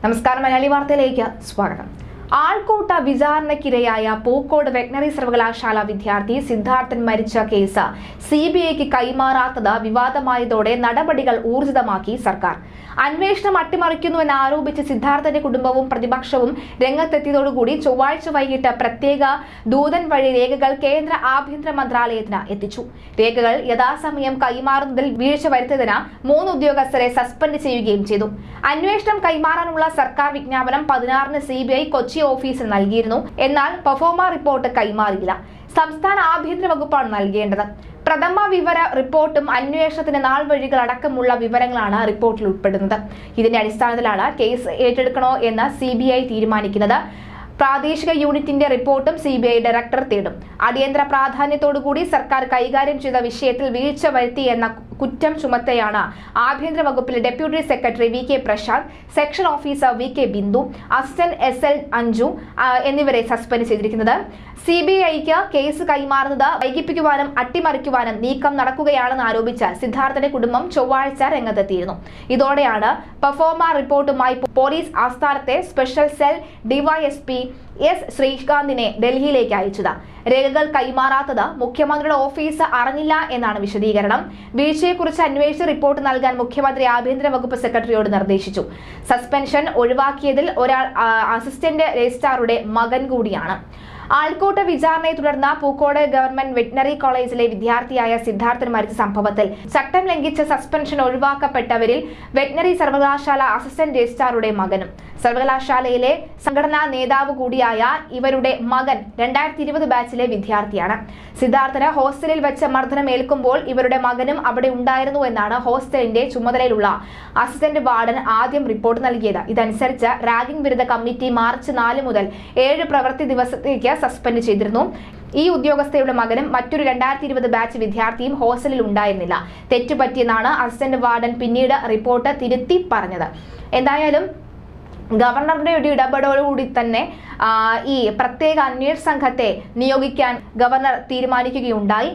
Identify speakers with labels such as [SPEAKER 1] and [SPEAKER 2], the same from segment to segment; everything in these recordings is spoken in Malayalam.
[SPEAKER 1] നമസ്കാരം, മലയാളി വാർത്തയിലേക്ക് സ്വാഗതം. ആൾക്കൂട്ട വിചാരണയ്ക്കിരയായ പൂക്കോട് വെറ്ററിനറി സർവകലാശാല വിദ്യാർത്ഥി സിദ്ധാർത്ഥൻ മരിച്ച കേസ് CBIക്ക് കൈമാറാത്തത് വിവാദമായതോടെ നടപടികൾ ഊർജിതമാക്കി സർക്കാർ. അന്വേഷണം അട്ടിമറിക്കുന്നുവെന്ന് ആരോപിച്ച് സിദ്ധാർത്ഥന്റെ കുടുംബവും പ്രതിപക്ഷവും രംഗത്തെത്തിയതോടുകൂടി ചൊവ്വാഴ്ച വൈകിട്ട് പ്രത്യേക ദൂതൻ വഴി രേഖകൾ കേന്ദ്ര ആഭ്യന്തര മന്ത്രാലയത്തിന് എത്തിച്ചു. രേഖകൾ യഥാസമയം കൈമാറുന്നതിൽ വീഴ്ച വരുത്തിയതിന് 3 ഉദ്യോഗസ്ഥരെ സസ്പെൻഡ് ചെയ്യുകയും ചെയ്തു. അന്വേഷണം കൈമാറാനുള്ള സർക്കാർ വിജ്ഞാപനം 16-ന് CBI കൊച്ചി ഓഫീസിൽ നൽകിയിരുന്നു. എന്നാൽ പെർഫോമ റിപ്പോർട്ട് കൈമാറിയില്ല. സംസ്ഥാന ആഭ്യന്തര വകുപ്പാണ് നൽകേണ്ടത്. പ്രഥമ വിവര റിപ്പോർട്ടും അന്വേഷണത്തിന് നാൾവഴികൾ അടക്കമുള്ള വിവരങ്ങളാണ് റിപ്പോർട്ടിൽ ഉൾപ്പെടുന്നത്. ഇതിന്റെ അടിസ്ഥാനത്തിലാണ് കേസ് ഏറ്റെടുക്കണോ എന്ന് CBI തീരുമാനിക്കുന്നത്. പ്രാദേശിക യൂണിറ്റിന്റെ റിപ്പോർട്ടും CBI ഡയറക്ടർ തേടും. അടിയന്തര പ്രാധാന്യത്തോടുകൂടി സർക്കാർ കൈകാര്യം ചെയ്ത വിഷയത്തിൽ വീഴ്ച വരുത്തി എന്ന കുറ്റം ചുമത്തയാണ് ആഭ്യന്തര വകുപ്പിലെ deputy secretary VK Prashanth, section officer VK Bindu, assistant SL Anju എന്നിവരെ സസ്പെൻഡ് ചെയ്തിരിക്കുന്നത്. CBIക്ക് കേസ് കൈമാറുന്നത് വൈകിപ്പിക്കുവാനും അട്ടിമറിക്കുവാനും നീക്കം നടക്കുകയാണെന്ന് ആരോപിച്ച് സിദ്ധാർത്ഥന്റെ കുടുംബം ചൊവ്വാഴ്ച രംഗത്തെത്തിയിരുന്നു. ഇതോടെയാണ് പെർഫോമ റിപ്പോർട്ടുമായി പോലീസ് ആസ്ഥാനത്തെ സ്പെഷ്യൽ സെൽ DYSP S ശ്രീകാന്തിനെ ഡൽഹിയിലേക്ക് അയച്ചത്. രേഖകൾ കൈമാറാത്തത് മുഖ്യമന്ത്രിയുടെ ഓഫീസ് അറിഞ്ഞില്ല എന്നാണ് വിശദീകരണം. വീഴ്ചയെക്കുറിച്ച് അന്വേഷിച്ച് റിപ്പോർട്ട് നൽകാൻ മുഖ്യമന്ത്രി ആഭ്യന്തര വകുപ്പ് സെക്രട്ടറിയോട് നിർദ്ദേശിച്ചു. സസ്പെൻഷൻ ഒഴിവാക്കിയതിൽ ഒരാൾ അസിസ്റ്റന്റ് രജിസ്ട്രാറുടെ മകൻ കൂടിയാണ്. ആൾക്കൂട്ട വിചാരണയെ തുടർന്ന് പൂക്കോട് ഗവൺമെന്റ് വെറ്ററിനറി കോളേജിലെ വിദ്യാർത്ഥിയായ സിദ്ധാർത്ഥൻ മരിച്ച സംഭവത്തിൽ ചട്ടം ലംഘിച്ച് സസ്പെൻഷൻ ഒഴിവാക്കപ്പെട്ടവരിൽ വെറ്ററിനറി സർവകലാശാല അസിസ്റ്റന്റ് രജിസ്ട്രാറുടെ മകനും സർവകലാശാലയിലെ സംഘടനാ നേതാവ് കൂടിയായ ഇവരുടെ മകൻ 2020 ബാച്ചിലെ വിദ്യാർത്ഥിയാണ്. സിദ്ധാർത്ഥന് ഹോസ്റ്റലിൽ വെച്ച് മർദ്ദനമേൽക്കുമ്പോൾ ഇവരുടെ മകനും അവിടെ ഉണ്ടായിരുന്നു എന്നാണ് ഹോസ്റ്റലിന്റെ ചുമതലയിലുള്ള അസിസ്റ്റന്റ് വാർഡൻ ആദ്യം റിപ്പോർട്ട് നൽകിയത്. ഇതനുസരിച്ച് റാഗിംഗ് വിരുദ്ധ കമ്മിറ്റി മാർച്ച് 4 മുതൽ 7 പ്രവൃത്തി ദിവസത്തേക്ക് സസ്പെൻഡ് ചെയ്തിരുന്നു. ഈ ഉദ്യോഗസ്ഥയുടെ മകനും മറ്റൊരു 2020 ബാച്ച് വിദ്യാർത്ഥിയും ഹോസ്റ്റലിൽ ഉണ്ടായിരുന്നില്ല. തെറ്റുപറ്റിയെന്നാണ് അസിസ്റ്റന്റ് വാർഡൻ പിന്നീട് റിപ്പോർട്ട് തിരുത്തി പറഞ്ഞത്. എന്തായാലും ഗവർണറുടെ ഒരു ഇടപെടലോടുകൂടി തന്നെ ഈ പ്രത്യേക അന്വേഷണ സംഘത്തെ നിയോഗിക്കാൻ ഗവർണർ തീരുമാനിക്കുകയുണ്ടായി.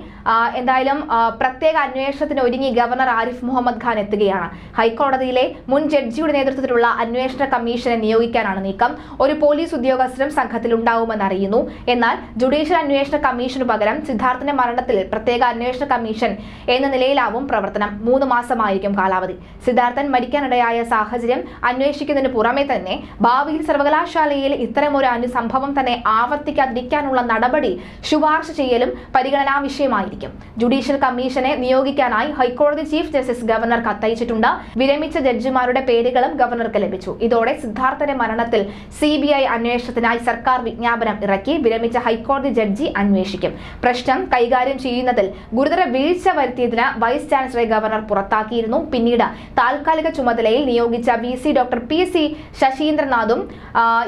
[SPEAKER 1] എന്തായാലും പ്രത്യേക അന്വേഷണത്തിന് ഒരുങ്ങി ഗവർണർ ആരിഫ് മുഹമ്മദ് ഖാൻ എത്തുകയാണ്. ഹൈക്കോടതിയിലെ മുൻ ജഡ്ജിയുടെ നേതൃത്വത്തിലുള്ള അന്വേഷണ കമ്മീഷനെ നിയോഗിക്കാനാണ് നീക്കം. ഒരു പോലീസ് ഉദ്യോഗസ്ഥരും സംഘത്തിൽ ഉണ്ടാവുമെന്ന് അറിയുന്നു. എന്നാൽ ജുഡീഷ്യൽ അന്വേഷണ കമ്മീഷനു പകരം സിദ്ധാർത്ഥന്റെ മരണത്തിൽ പ്രത്യേക അന്വേഷണ കമ്മീഷൻ എന്ന നിലയിലാവും പ്രവർത്തനം. 3 മാസമായിരിക്കും കാലാവധി. സിദ്ധാർത്ഥൻ മരിക്കാനിടയായ സാഹചര്യം അന്വേഷിക്കുന്നതിന് പുറമെ തന്നെ ഭാവിയിൽ സർവകലാശാലയിൽ ഇത്തരമൊരു സംഭവം തന്നെ ആവർത്തിക്കാതിരിക്കാനുള്ള നടപടി ശുപാർശ ചെയ്യലും പരിഗണനാ വിഷയമായിരിക്കും. ജുഡീഷ്യൽ കമ്മീഷനെ നിയോഗിക്കാനായി ഹൈക്കോടതി ചീഫ് ജസ്റ്റിസ് ഗവർണർ കത്തയച്ചിട്ടുണ്ട്. വിരമിച്ച ജഡ്ജിമാരുടെ പേരുകളും ഗവർണർക്ക് ലഭിച്ചു. ഇതോടെ സിദ്ധാർത്ഥന്റെ മരണത്തിൽ CBI അന്വേഷണത്തിനായി സർക്കാർ വിജ്ഞാപനം ഇറക്കി. വിരമിച്ച ഹൈക്കോടതി ജഡ്ജി അന്വേഷിക്കും. പ്രശ്നം കൈകാര്യം ചെയ്യുന്നതിൽ ഗുരുതര വീഴ്ച വരുത്തിയതിന് വൈസ് ചാൻസലറെ ഗവർണർ പുറത്താക്കിയിരുന്നു. പിന്നീട് താൽക്കാലിക ചുമതലയിൽ നിയോഗിച്ച VC ഡോക്ടർ PC ശശീന്ദ്രനാഥും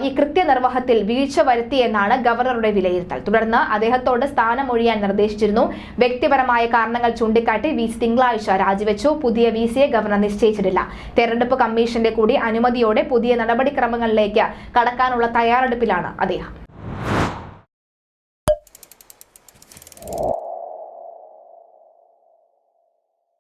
[SPEAKER 1] ഈ കൃത്യനിർവഹത്തിൽ വീഴ്ച വരുത്തിയെന്നാണ് ഗവർണറുടെ വിലയിരുത്തൽ. തുടർന്ന് അദ്ദേഹത്തോട് സ്ഥാനമൊഴിയാൻ നിർദ്ദേശിച്ചിരുന്നു. വ്യക്തിപരമായ കാരണങ്ങൾ ചൂണ്ടിക്കാട്ടി VC തിങ്കളാഴ്ച രാജിവെച്ചു. പുതിയ VCയെ ഗവർണർ നിശ്ചയിച്ചിട്ടില്ല. തെരഞ്ഞെടുപ്പ് കമ്മീഷന്റെ കൂടി അനുമതിയോടെ പുതിയ നടപടിക്രമങ്ങളിലേക്ക് കടക്കാനുള്ള തയ്യാറെടുപ്പിലാണ് അദ്ദേഹം.